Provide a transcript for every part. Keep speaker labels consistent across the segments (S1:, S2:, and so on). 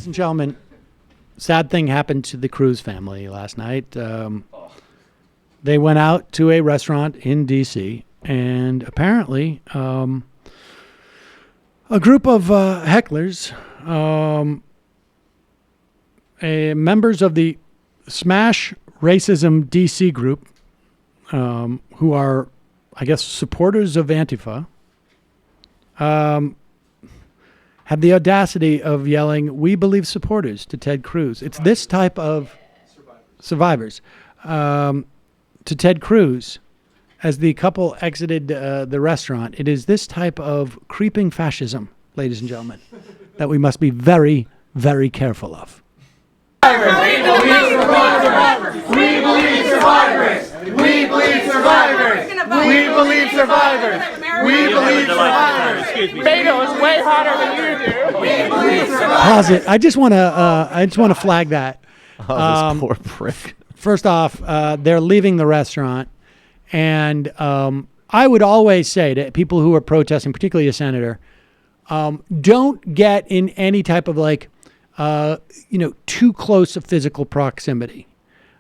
S1: and gentlemen, sad thing happened to the Cruz family last night. They went out to a restaurant in D.C., and apparently a group of hecklers, members of the Smash Racism D.C. group, who are, I guess, supporters of Antifa, had the audacity of yelling, "We believe supporters" to Ted Cruz. It's this type of survivors to Ted Cruz as the couple exited the restaurant. It is this type of creeping fascism, ladies and gentlemen, that we must be very, very careful of.
S2: We believe survivors! We believe survivors! We believe survivors! We believe survivors! We believe survivors! Beto is way hotter than you do. We believe survivors!
S1: Pause it. I just want to flag that.
S3: Oh, this poor prick.
S1: First off, they're leaving the restaurant, and I would always say to people who are protesting, particularly a senator, don't get in any type of too close a physical proximity,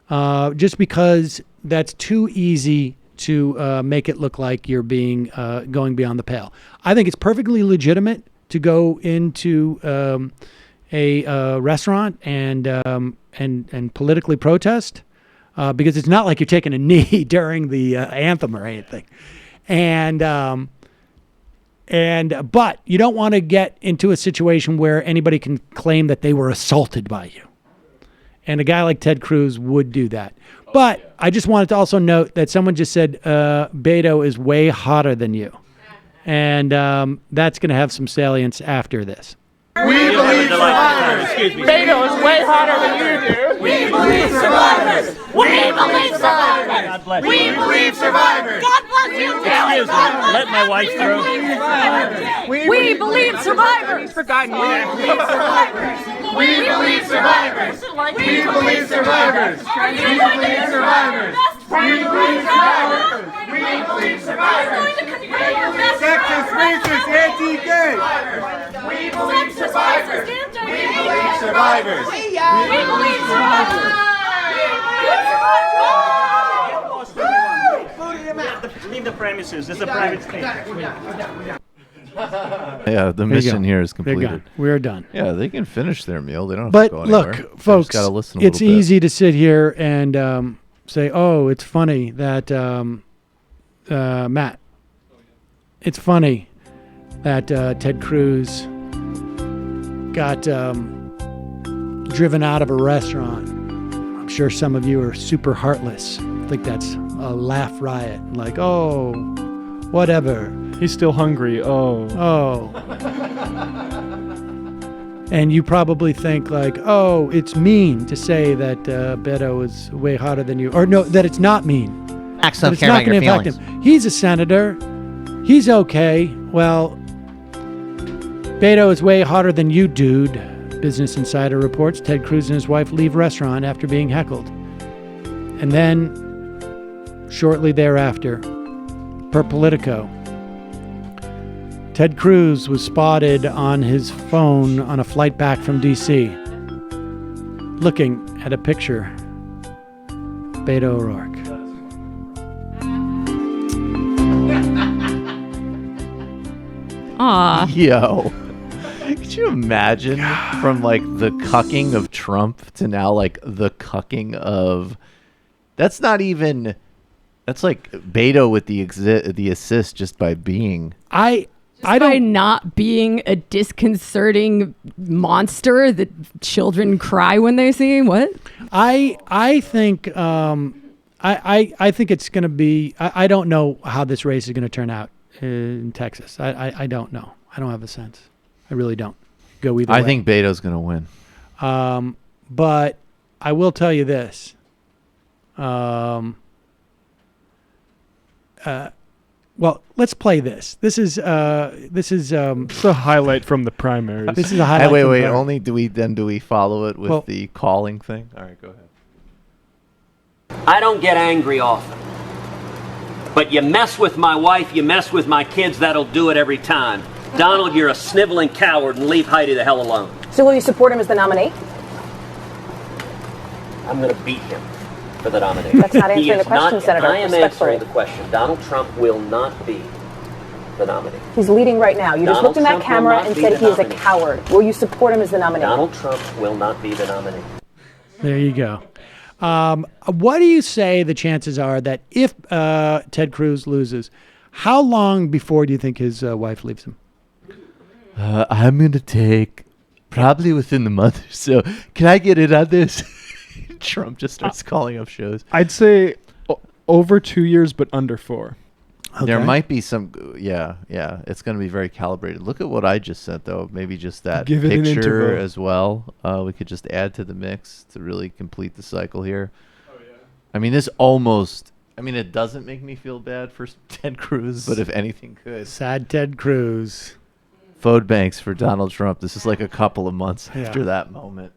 S1: just because that's too easy to make it look like you're being going beyond the pale. I think it's perfectly legitimate to go into a restaurant and politically protest, because it's not like you're taking a knee during the anthem or anything, but you don't want to get into a situation where anybody can claim that they were assaulted by you. And a guy like Ted Cruz would do that. But I just wanted to also note that someone just said Beto is way hotter than you. And that's going to have some salience after this.
S2: We believe survivors! Beto is way hotter than you do. We believe survivors! We believe survivors! We believe survivors!
S4: God bless you,
S5: Excuse me. Let my wife through.
S4: We believe survivors!
S2: Forgotten you. We believe survivors! We believe survivors! We believe survivors! We believe survivors! We believe survivors! Sexist, racist, anti-gay! We believe survivors! We believe survivors! We believe survivors!
S5: Leave the premises. It's a private space.
S3: Yeah, the mission here is
S1: They're
S3: completed.
S1: gone. We're done.
S3: Yeah, they can finish their meal. They don't have
S1: But
S3: to go anywhere.
S1: look, folks,
S3: gotta listen
S1: it's
S3: little bit.
S1: easy to sit here and say, "Oh, it's funny that Matt. It's funny that Ted Cruz got driven out of a restaurant." I'm sure some of you are super heartless. I think that's a laugh riot. Like, oh, whatever.
S6: He's still hungry. Oh.
S1: And you probably think like, oh, it's mean to say that Beto is way hotter than you. Or no, that it's not mean.
S7: Acts
S1: That
S7: don't
S1: it's
S7: care
S1: not
S7: about your
S1: going to affect
S7: feelings.
S1: him. He's a senator. He's okay. Well, Beto is way hotter than you, dude. Business Insider reports Ted Cruz and his wife leave restaurant after being heckled. And then, shortly thereafter, per Politico, Ted Cruz was spotted on his phone on a flight back from D.C. looking at a picture of Beto O'Rourke.
S4: Aw.
S3: Yo. Could you imagine from like the cucking of Trump to now like the cucking of... That's not even... That's like Beto with the assist just by being...
S4: By not being a disconcerting monster that children cry when they see. What?
S1: I think I think it's going to be. I don't know how this race is going to turn out in Texas. I don't know. I don't have a sense. I really don't. Go either way.
S3: I think Beto's going to win.
S1: But I will tell you this. Well, let's play this. This is
S6: It's a highlight from the primaries.
S1: this is a highlight.
S3: Wait.
S1: from the-
S3: Only do we follow it with
S1: Well-
S3: the calling thing? All right, go ahead.
S8: I don't get angry often. But you mess with my wife, you mess with my kids, that'll do it every time. Donald, you're a sniveling coward, and leave Heidi the hell alone.
S7: So will you support him as the nominee?
S8: I'm going to beat him for the nominee.
S7: That's not answering the question, Senator.
S8: I am
S7: Respectfully.
S8: answering the question. Donald Trump will not be the nominee.
S7: He's leading right now. You just
S8: Donald
S7: looked in that
S8: Trump will
S7: camera
S8: not
S7: and
S8: be
S7: said
S8: the
S7: he is a
S8: nominee.
S7: coward. Will you support him as the nominee?
S8: Donald Trump will not be the nominee.
S1: There you go. What do you say the chances are that if Ted Cruz loses, how long before do you think his wife leaves him?
S3: I'm going to take probably within the month or so. Can I get in on this? Trump just starts calling up shows.
S6: I'd say over 2 years, but under 4.
S1: Okay.
S3: There might be some, yeah. It's going to be very calibrated. Look at what I just sent, though. Maybe just that
S6: Give it an
S3: picture
S6: interval.
S3: as well. We could just add to the mix to really complete the cycle here. Oh, yeah. I mean, it doesn't make me feel bad for Ted Cruz, but if anything could.
S1: Sad Ted Cruz.
S3: Phone banks for Donald Trump. This is like a couple of months
S1: Yeah.
S3: after that moment.